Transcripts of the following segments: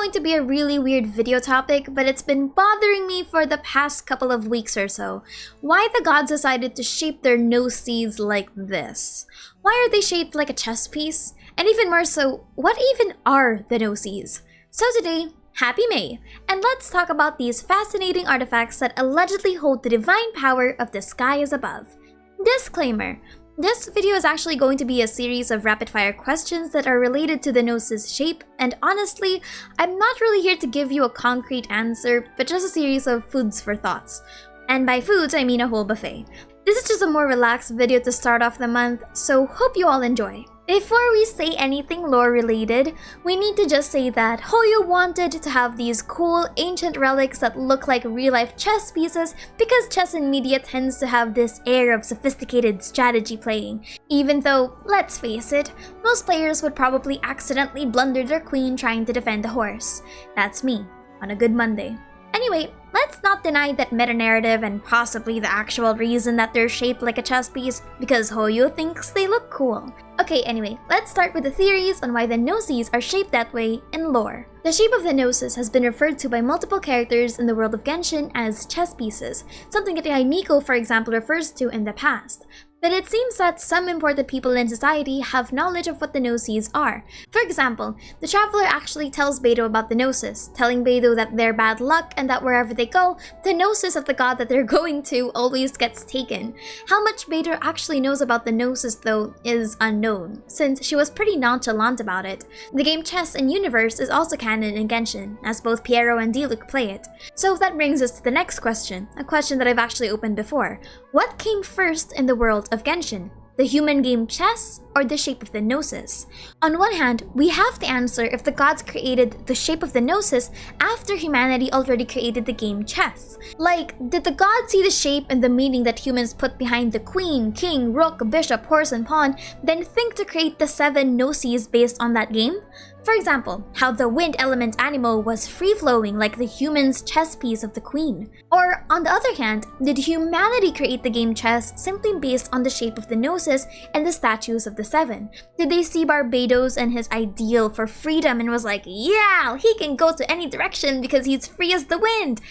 going to be a really weird video topic, but it's been bothering me for the past couple of weeks or so. Why the gods decided to shape their Gnoses like this? Why are they shaped like a chess piece? And even more so, what even are the Gnoses? So today, Happy May, and let's talk about these fascinating artifacts that allegedly hold the divine power of the sky as above. Disclaimer: this video is actually going to be a series of rapid-fire questions that are related to the Gnosis shape, and honestly, I'm not really here to give you a concrete answer, but just a series of foods for thoughts. And by foods, I mean a whole buffet. This is just a more relaxed video to start off the month, so hope you all enjoy. Before we say anything lore-related, we need to just say that Hoyo wanted to have these cool, ancient relics that look like real-life chess pieces because chess in media tends to have this air of sophisticated strategy playing, even though, let's face it, most players would probably accidentally blunder their queen trying to defend a horse. That's me, on a good Monday. Anyway, let's not deny that meta-narrative and possibly the actual reason that they're shaped like a chess piece, because Hoyo thinks they look cool. Okay, anyway, let's start with the theories on why the Gnoses are shaped that way in lore. The shape of the Gnosis has been referred to by multiple characters in the world of Genshin as chess pieces, something that Miko, for example, refers to in the past. But it seems that some important people in society have knowledge of what the Gnoses are. For example, the Traveler actually tells Beidou about the Gnosis, telling Beidou that they're bad luck and that wherever they go, the Gnosis of the god that they're going to always gets taken. How much Beidou actually knows about the Gnosis, though, is unknown, since she was pretty nonchalant about it. The game Chess in Universe is also canon in Genshin, as both Piero and Diluc play it. So that brings us to the next question, a question that I've actually opened before. What came first in the world of Genshin? The human game chess or the shape of the Gnosis? On one hand, we have to answer if the gods created the shape of the Gnosis after humanity already created the game chess. Like, did the gods see the shape and the meaning that humans put behind the queen, king, rook, bishop, horse, and pawn, then think to create the 7 Gnoses based on that game? For example, how the wind element animal was free-flowing like the human's chess piece of the queen. Or, on the other hand, did humanity create the game chess simply based on the shape of the Gnosis and the statues of the 7? Did they see Barbados and his ideal for freedom and was like, yeah, he can go to any direction because he's free as the wind?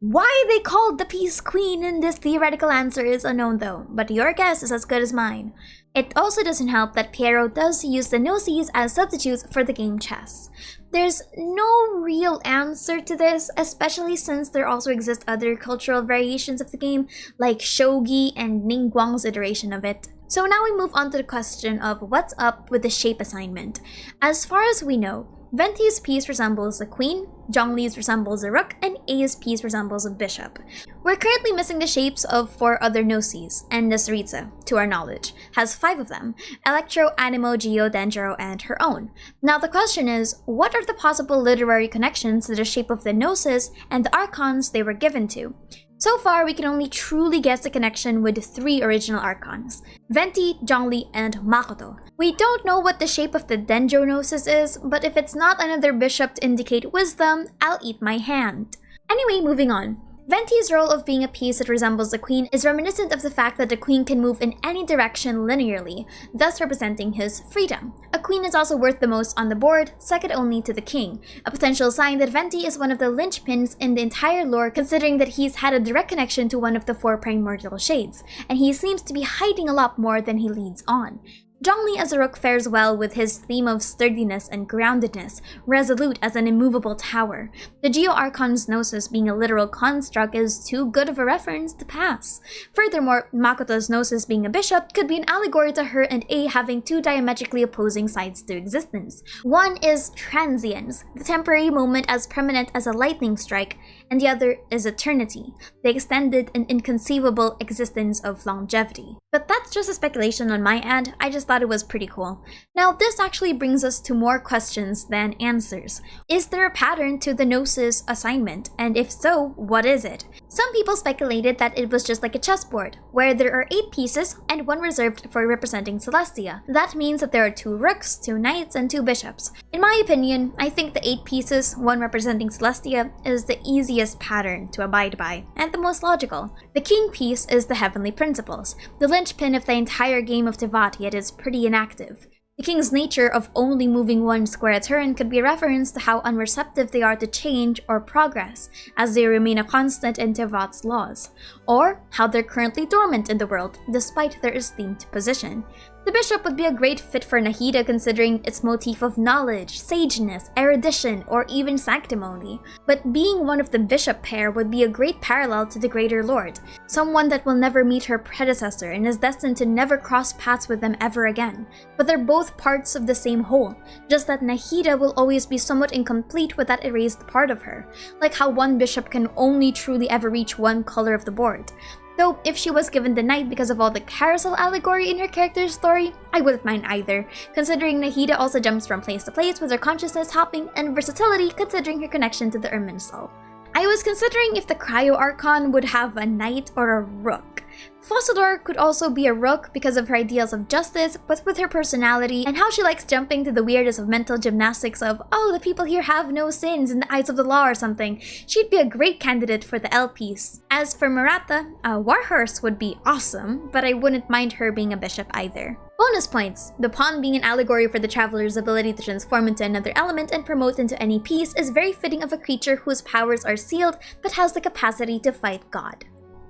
Why they called the piece queen in this theoretical answer is unknown though, but your guess is as good as mine. It also doesn't help that Piero does use the Gnosis as substitutes for the game chess. There's no real answer to this, especially since there also exist other cultural variations of the game, like Shogi and Ningguang's iteration of it. So now we move on to the question of what's up with the shape assignment. As far as we know, Venti's piece resembles a queen, Zhongli's resembles a rook, and A's piece resembles a bishop. We're currently missing the shapes of 4 other Gnoses, and Tsaritsa, to our knowledge, has 5 of them: Electro, Animo, Geo, Dendro, and her own. Now the question is, what are the possible literary connections to the shape of the Gnosis and the Archons they were given to? So far, we can only truly guess the connection with 3 original Archons: Venti, Zhongli, and Makoto. We don't know what the shape of the Dendro Gnosis is, but if it's not another bishop to indicate wisdom, I'll eat my hand. Anyway, moving on. Venti's role of being a piece that resembles the queen is reminiscent of the fact that the queen can move in any direction linearly, thus representing his freedom. A queen is also worth the most on the board, second only to the king, a potential sign that Venti is one of the linchpins in the entire lore, considering that he's had a direct connection to one of the 4 primordial shades, and he seems to be hiding a lot more than he leads on. Zhongli as a rook fares well with his theme of sturdiness and groundedness, resolute as an immovable tower. The Geo Archon's Gnosis being a literal construct is too good of a reference to pass. Furthermore, Makoto's Gnosis being a bishop could be an allegory to her and A having 2 diametrically opposing sides to existence. One is transience, the temporary moment as permanent as a lightning strike, and the other is eternity, the extended and inconceivable existence of longevity. But that's just a speculation on my end, I just thought it was pretty cool. Now this actually brings us to more questions than answers. Is there a pattern to the Gnosis assignment? And if so, what is it? Some people speculated that it was just like a chessboard, where there are 8 pieces and 1 reserved for representing Celestia. That means that there are 2 rooks, 2 knights, and 2 bishops. In my opinion, I think the 8 pieces, 1 representing Celestia, is the easiest pattern to abide by, and the most logical. The king piece is the heavenly principles, the linchpin of the entire game of Devot, yet is pretty inactive. The king's nature of only moving one square a turn could be a reference to how unreceptive they are to change or progress, as they remain a constant in Tevat's laws, or how they're currently dormant in the world despite their esteemed position. The bishop would be a great fit for Nahida considering its motif of knowledge, sageness, erudition, or even sanctimony. But being one of the bishop pair would be a great parallel to the Greater Lord, someone that will never meet her predecessor and is destined to never cross paths with them ever again. But they're both parts of the same whole, just that Nahida will always be somewhat incomplete with that erased part of her, like how one bishop can only truly ever reach one color of the board. Though, if she was given the knight because of all the carousel allegory in her character's story, I wouldn't mind either, considering Nahida also jumps from place to place with her consciousness hopping and versatility considering her connection to the Irminsul. I was considering if the Cryo Archon would have a knight or a rook. Fossilor could also be a rook because of her ideals of justice, but with her personality and how she likes jumping to the weirdest of mental gymnastics of, oh, the people here have no sins in the eyes of the law or something, she'd be a great candidate for the L piece. As for Maratha, a warhorse would be awesome, but I wouldn't mind her being a bishop either. Bonus points! The pawn being an allegory for the traveler's ability to transform into another element and promote into any piece is very fitting of a creature whose powers are sealed but has the capacity to fight God.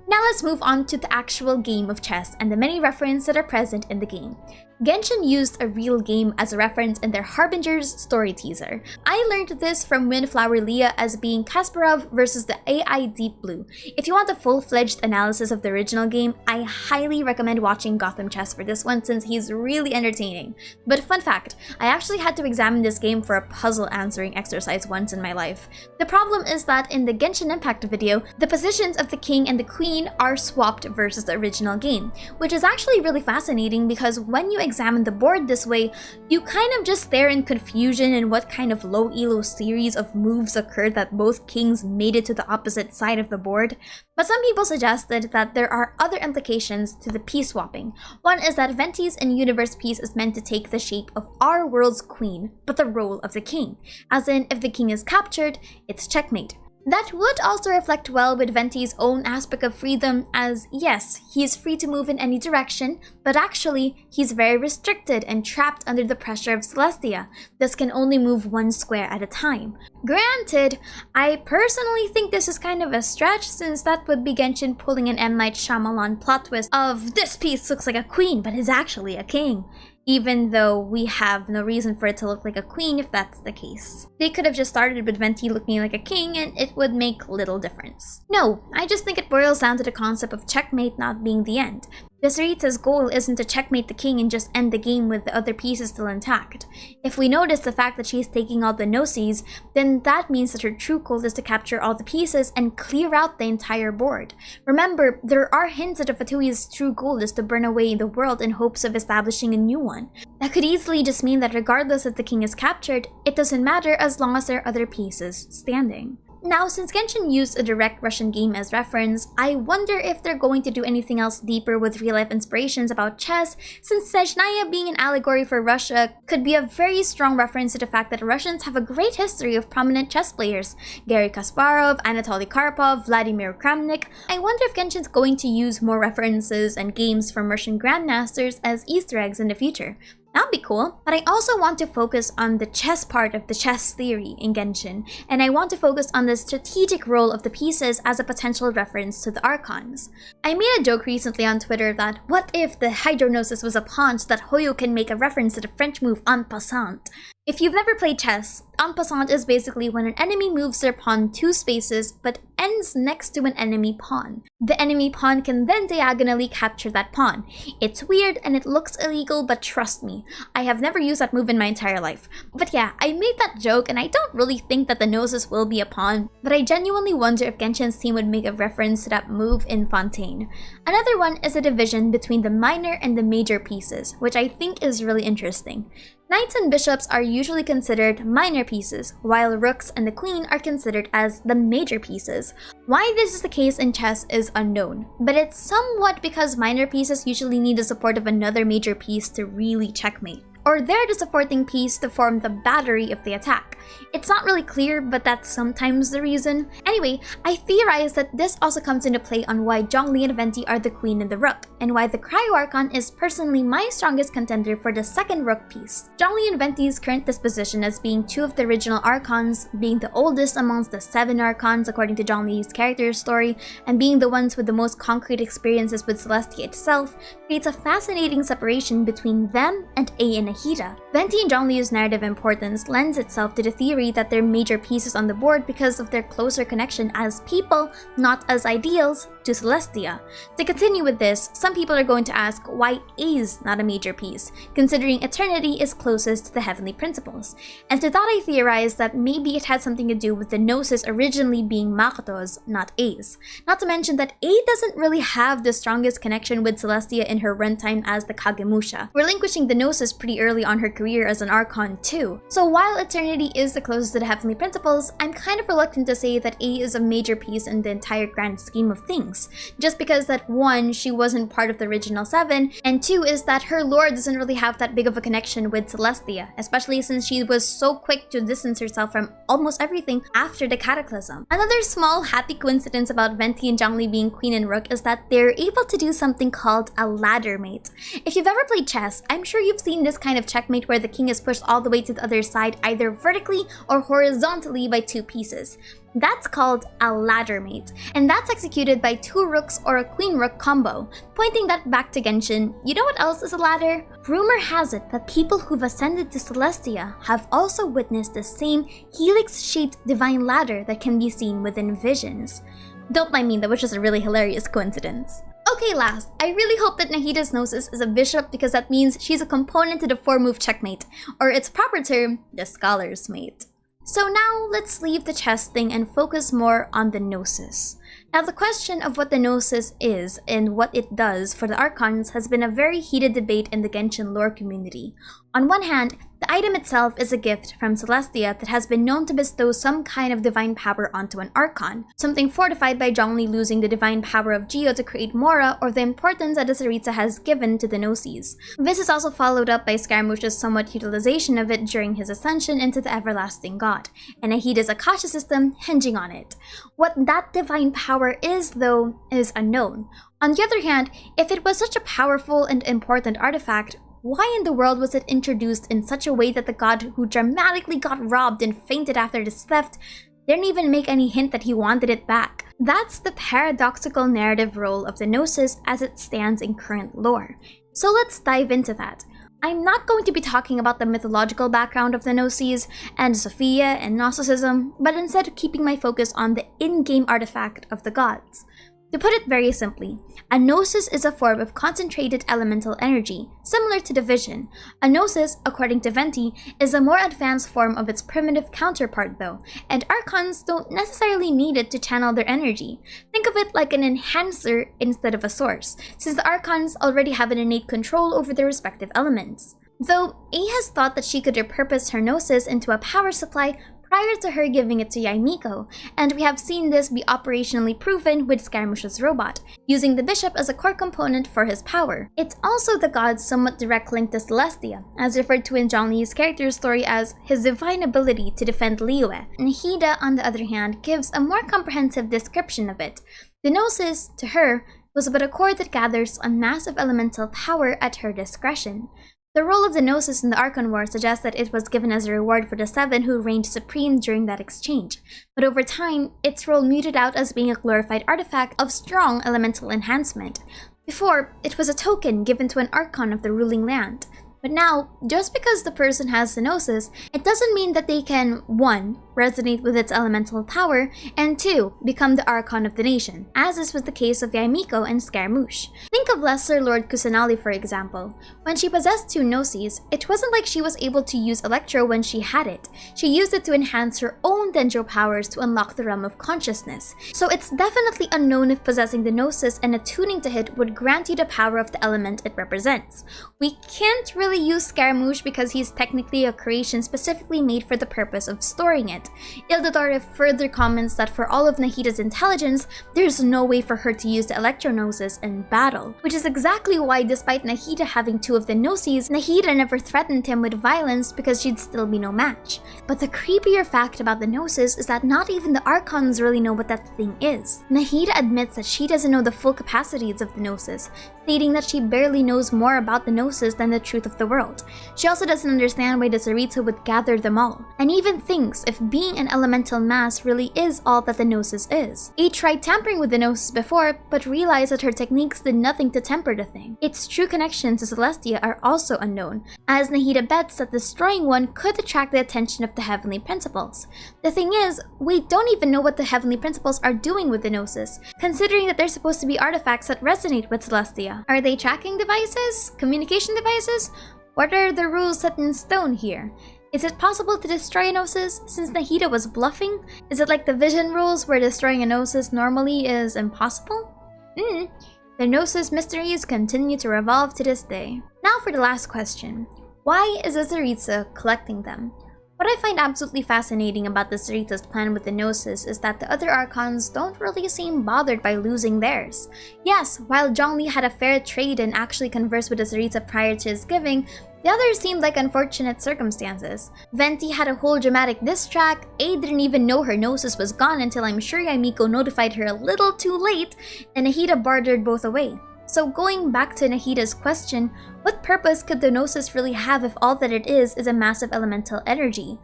Now let's move on to the actual game of chess and the many references that are present in the game. Genshin used a real game as a reference in their Harbinger's story teaser. I learned this from Windflower Leah as being Kasparov versus the AI Deep Blue. If you want a full-fledged analysis of the original game, I highly recommend watching Gotham Chess for this one since he's really entertaining. But fun fact, I actually had to examine this game for a puzzle answering exercise once in my life. The problem is that in the Genshin Impact video, the positions of the king and the queen are swapped versus the original game, which is actually really fascinating because when you examine the board this way, you kind of just stare in confusion in what kind of low elo series of moves occurred that both kings made it to the opposite side of the board. But some people suggested that there are other implications to the piece swapping. One is that Venti's in-universe piece is meant to take the shape of our world's queen, but the role of the king. As in, if the king is captured, it's checkmate. That would also reflect well with Venti's own aspect of freedom as, yes, he is free to move in any direction, but actually, he's very restricted and trapped under the pressure of Celestia, thus can only move one square at a time. Granted, I personally think this is kind of a stretch since that would be Genshin pulling an M. Night Shyamalan plot twist of this piece looks like a queen but is actually a king. Even though we have no reason for it to look like a queen if that's the case. They could have just started with Venti looking like a king and it would make little difference. No, I just think it boils down to the concept of checkmate not being the end. Tsaritsa's goal isn't to checkmate the king and just end the game with the other pieces still intact. If we notice the fact that she's taking all the Gnoses, then that means that her true goal is to capture all the pieces and clear out the entire board. Remember, there are hints that Fatui's true goal is to burn away the world in hopes of establishing a new one. That could easily just mean that regardless if the king is captured, it doesn't matter as long as there are other pieces standing. Now, since Genshin used a direct Russian game as reference, I wonder if they're going to do anything else deeper with real-life inspirations about chess, since Sezhnaya being an allegory for Russia could be a very strong reference to the fact that Russians have a great history of prominent chess players. Garry Kasparov, Anatoly Karpov, Vladimir Kramnik. I wonder if Genshin's going to use more references and games from Russian grandmasters as Easter eggs in the future. That'd be cool. But I also want to focus on the chess part of the chess theory in Genshin, and I want to focus on the strategic role of the pieces as a potential reference to the Archons. I made a joke recently on Twitter that what if the Hydrognosis was a pawn so that Hoyo can make a reference to the French move en passant? If you've never played chess, en passant is basically when an enemy moves their pawn 2 spaces but ends next to an enemy pawn. The enemy pawn can then diagonally capture that pawn. It's weird and it looks illegal, but trust me, I have never used that move in my entire life. But yeah, I made that joke and I don't really think that the Gnosis will be a pawn, but I genuinely wonder if Genshin's team would make a reference to that move in Fontaine. Another one is a division between the minor and the major pieces, which I think is really interesting. Knights and bishops are usually considered minor pieces, while rooks and the queen are considered as the major pieces. Why this is the case in chess is unknown, but it's somewhat because minor pieces usually need the support of another major piece to really checkmate. or they're the supporting piece to form the battery of the attack. It's not really clear, but that's sometimes the reason. Anyway, I theorize that this also comes into play on why Zhongli and Venti are the queen and the rook, and why the Cryo Archon is personally my strongest contender for the second rook piece. Zhongli and Venti's current disposition as being two of the original Archons, being the oldest amongst the 7 Archons according to Zhongli's character story, and being the ones with the most concrete experiences with Celestia itself, creates a fascinating separation between them and A and Nahida. Venti and Zhongli's narrative importance lends itself to the theory that they're major pieces on the board because of their closer connection as people, not as ideals, to Celestia. To continue with this, some people are going to ask why A's not a major piece, considering Eternity is closest to the heavenly principles. And to that I theorize that maybe it had something to do with the Gnosis originally being Makoto's, not A's. Not to mention that A doesn't really have the strongest connection with Celestia in her runtime as the Kagemusha, relinquishing the Gnosis pretty early on her career as an Archon too. So while Eternity is the closest to the heavenly principles, I'm kind of reluctant to say that A is a major piece in the entire grand scheme of things, just because that 1, she wasn't part of the original 7, and 2 is that her lore doesn't really have that big of a connection with Celestia, especially since she was so quick to distance herself from almost everything after the Cataclysm. Another small happy coincidence about Venti and Zhongli being queen and rook is that they're able to do something called a ladder mate. If you've ever played chess, I'm sure you've seen this kind of checkmate where the king is pushed all the way to the other side either vertically or horizontally by 2 pieces. That's called a ladder mate, and that's executed by 2 rooks or a queen-rook combo. Pointing that back to Genshin, you know what else is a ladder? Rumor has it that people who've ascended to Celestia have also witnessed the same helix-shaped divine ladder that can be seen within visions. Don't mind me, that was just a really hilarious coincidence. Okay, last, I really hope that Nahida's Gnosis is a bishop because that means she's a component to the 4-move checkmate, or its proper term, the scholar's mate. So now, let's leave the chess thing and focus more on the Gnosis. Now, the question of what the Gnosis is and what it does for the Archons has been a very heated debate in the Genshin lore community. On one hand, the item itself is a gift from Celestia that has been known to bestow some kind of divine power onto an Archon, something fortified by Zhongli losing the divine power of Geo to create Mora, or the importance that the Tsaritsa has given to the Gnosis. This is also followed up by Scaramouche's somewhat utilization of it during his ascension into the everlasting god, and Nahida's Akasha system hinging on it. What that divine power is, though, is unknown. On the other hand, if it was such a powerful and important artifact, why in the world was it introduced in such a way that the god who dramatically got robbed and fainted after this theft didn't even make any hint that he wanted it back? That's the paradoxical narrative role of the Gnosis as it stands in current lore. So let's dive into that. I'm not going to be talking about the mythological background of the Gnosis and Sophia and Gnosticism, but instead keeping my focus on the in-game artifact of the gods. To put it very simply, a Gnosis is a form of concentrated elemental energy, similar to division. A Gnosis, according to Venti, is a more advanced form of its primitive counterpart though, and Archons don't necessarily need it to channel their energy. Think of it like an enhancer instead of a source, since the Archons already have an innate control over their respective elements. Though A has thought that she could repurpose her Gnosis into a power supply prior to her giving it to Yaimiko, and we have seen this be operationally proven with Scaramouche's robot, using the bishop as a core component for his power. It's also the god's somewhat direct link to Celestia, as referred to in Zhongli's character story as his divine ability to defend Liyue. Nahida, on the other hand, gives a more comprehensive description of it. The Gnosis, to her, was but a core that gathers a massive elemental power at her discretion. The role of the Gnosis in the Archon War suggests that it was given as a reward for the 7 who reigned supreme during that exchange, but over time, its role muted out as being a glorified artifact of strong elemental enhancement. Before, it was a token given to an Archon of the ruling land. But now, just because the person has the Gnosis, it doesn't mean that they can 1. Resonate with its elemental power, and 2. Become the Archon of the nation, as is with the case of Yaimiko and Scaramouche. Think of Lesser Lord Kusanali for example. When she possessed 2 Gnosis, it wasn't like she was able to use Electro when she had it. She used it to enhance her own Dendro powers to unlock the realm of consciousness. So it's definitely unknown if possessing the Gnosis and attuning to it would grant you the power of the element it represents. We can't really use Scaramouche because he's technically a creation specifically made for the purpose of storing it. KEJUDADAR further comments that for all of Nahida's intelligence, there's no way for her to use the Gnosis in battle, which is exactly why despite Nahida having 2 of the Gnosis, Nahida never threatened him with violence because she'd still be no match. But the creepier fact about the Gnosis is that not even the Archons really know what that thing is. Nahida admits that she doesn't know the full capacities of the Gnosis, stating that she barely knows more about the Gnosis than the truth of the world. She also doesn't understand why the Tsaritsa would gather them all, and even thinks if being an elemental mass really is all that the Gnosis is. A tried tampering with the Gnosis before, but realized that her techniques did nothing to temper the thing. Its true connections to Celestia are also unknown, as Nahida bets that destroying one could attract the attention of the Heavenly Principles. The thing is, we don't even know what the Heavenly Principles are doing with the Gnosis, considering that they're supposed to be artifacts that resonate with Celestia. Are they tracking devices? Communication devices? What are the rules set in stone here? Is it possible to destroy a Gnosis since Nahida was bluffing? Is it like the vision rules where destroying a Gnosis normally is impossible? The Gnosis mysteries continue to revolve to this day. Now for the last question. Why is the Tsaritsa collecting them? What I find absolutely fascinating about the Tsaritsa's plan with the Gnosis is that the other Archons don't really seem bothered by losing theirs. Yes, while Zhongli had a fair trade and actually conversed with the Tsaritsa prior to his giving, the others seemed like unfortunate circumstances. Venti had a whole dramatic diss track, A didn't even know her Gnosis was gone until I'm sure Yamiko notified her a little too late, and Nahida bartered both away. So going back to Nahida's question, what purpose could the Gnosis really have if all that it is a massive elemental energy?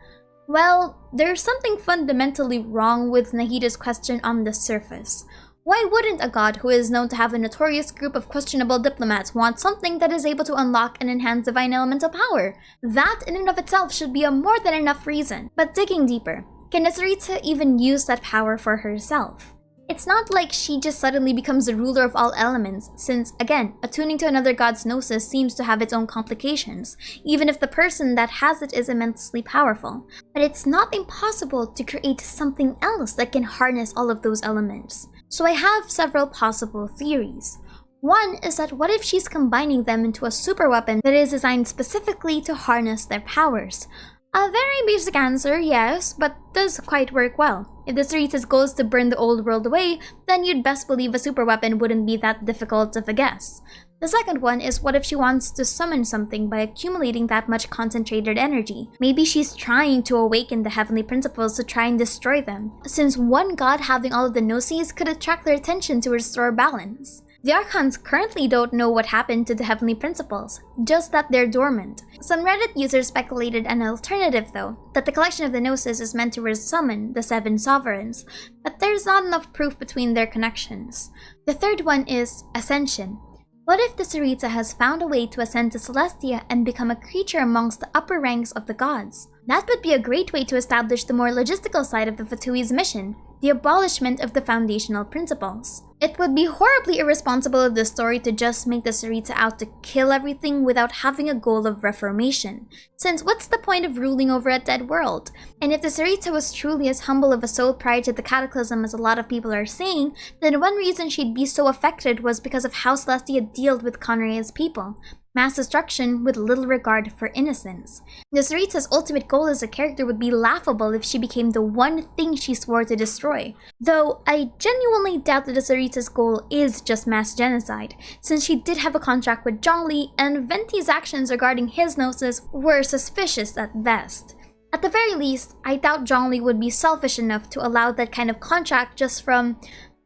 Well, there's something fundamentally wrong with Nahida's question on the surface. Why wouldn't a god who is known to have a notorious group of questionable diplomats want something that is able to unlock and enhance divine elemental power? That in and of itself should be a more than enough reason. But digging deeper, can the Tsaritsa even use that power for herself? It's not like she just suddenly becomes the ruler of all elements, since, again, attuning to another god's Gnosis seems to have its own complications, even if the person that has it is immensely powerful. But it's not impossible to create something else that can harness all of those elements. So I have several possible theories. One is that what if she's combining them into a super weapon that is designed specifically to harness their powers? A very basic answer, yes, but does quite work well. If the Tsaritsa's goal is to burn the old world away, then you'd best believe a super weapon wouldn't be that difficult of a guess. The second one is what if she wants to summon something by accumulating that much concentrated energy? Maybe she's trying to awaken the Heavenly Principles to try and destroy them, since one god having all of the Gnosis could attract their attention to restore balance. The Archons currently don't know what happened to the Heavenly Principles, just that they're dormant. Some Reddit users speculated an alternative though, that the collection of the Gnosis is meant to resummon the 7 sovereigns, but there's not enough proof between their connections. The third one is Ascension. What if the Tsaritsa has found a way to ascend to Celestia and become a creature amongst the upper ranks of the gods? That would be a great way to establish the more logistical side of the Fatui's mission, the abolishment of the foundational principles. It would be horribly irresponsible of the story to just make the Tsaritsa out to kill everything without having a goal of reformation, since what's the point of ruling over a dead world? And if the Tsaritsa was truly as humble of a soul prior to the cataclysm as a lot of people are saying, then one reason she'd be so affected was because of how Celestia dealt with Conrail's people. Mass destruction with little regard for innocence. The Tsaritsa's ultimate goal as a character would be laughable if she became the one thing she swore to destroy. Though I genuinely doubt that the Tsaritsa's goal is just mass genocide, since she did have a contract with Zhongli, and Venti's actions regarding his Gnosis were suspicious at best. At the very least, I doubt Zhongli would be selfish enough to allow that kind of contract just from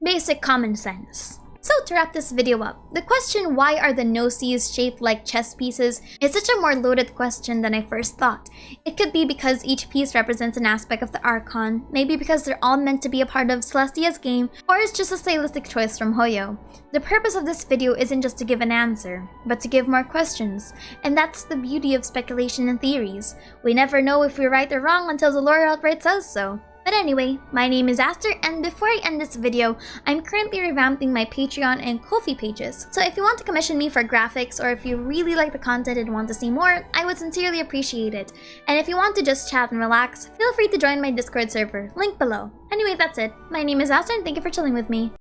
basic common sense. So to wrap this video up, the question why are the Gnosis shaped like chess pieces is such a more loaded question than I first thought. It could be because each piece represents an aspect of the Archon, maybe because they're all meant to be a part of Celestia's game, or it's just a stylistic choice from Hoyo. The purpose of this video isn't just to give an answer, but to give more questions, and that's the beauty of speculation and theories. We never know if we're right or wrong until the lore outright says so. But anyway, my name is Aster, and before I end this video, I'm currently revamping my Patreon and Ko-fi pages. So if you want to commission me for graphics, or if you really like the content and want to see more, I would sincerely appreciate it. And if you want to just chat and relax, feel free to join my Discord server, link below. Anyway, that's it. My name is Aster, and thank you for chilling with me.